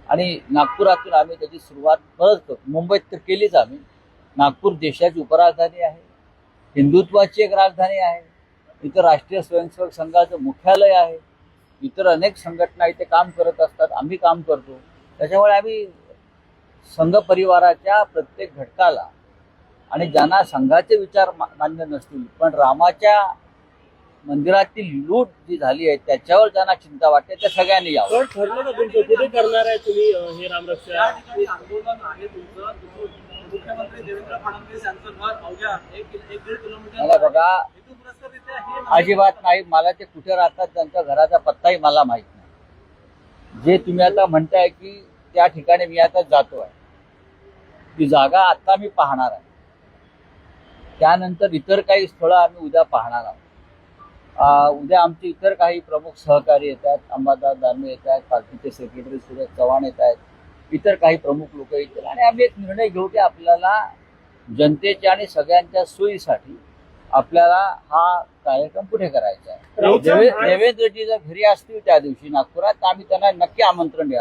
आणि नागपुरातून आम्ही त्याची सुरुवात परत करतो. मुंबईत तर केलीच आम्ही. नागपूर देशाची उपराजधानी आहे, हिंदुत्वाची एक राजधानी आहे. इथं राष्ट्रीय स्वयंसेवक संघाचं मुख्यालय आहे. इतर अनेक संघटना इथे काम करत असतात, आम्ही काम करतो. त्याच्यामुळे आम्ही संघ परिवाराच्या प्रत्येक घटकाला आणि ज्यांना संघाचे विचार मान्य नसतील पण रामाच्या मंदिरातील लूट जी झाली आहे त्याच्यावर ज्यांना चिंता वाटते त्या सगळ्यांनी यावं. ठरलं का तुमचं कुठे करणार आहे तुम्ही हे रामरक्षा? आंदोलन आहे तुमचं. मुख्यमंत्री देवेंद्र फडणवीस यांचं घर अवघ्या 1-1.5 किलोमीटर मला बघा हेतुपुरस्सर इथे हे अजिबात नाही. मला ते कुठे राहतात त्यांच्या घराचा पत्ताही मला माहित नाही. जे तुम्ही आता म्हणताय की त्या ठिकाणी मी आता जातो आहे, ती जागा आता मी पाहणार आहे. त्यानंतर इतर काही स्थळं आम्ही उद्या पाहणार आहोत. उद्या आमचे इतर काही प्रमुख सहकारी येत आहेत. अंबादास दानवे येत आहेत, पार्टीचे सेक्रेटरी सुरेश चव्हाण येत आहेत, इतर काही प्रमुख लोक येतील आणि आम्ही एक निर्णय घेऊ की आपल्याला जनतेच्या आणि सगळ्यांच्या सोयीसाठी आपल्याला हा कार्यक्रम कुठे करायचा आहे. देवेंद्रजी जर घरी असतील त्या दिवशी नागपुरात तर आम्ही त्यांना नक्की आमंत्रण द्या.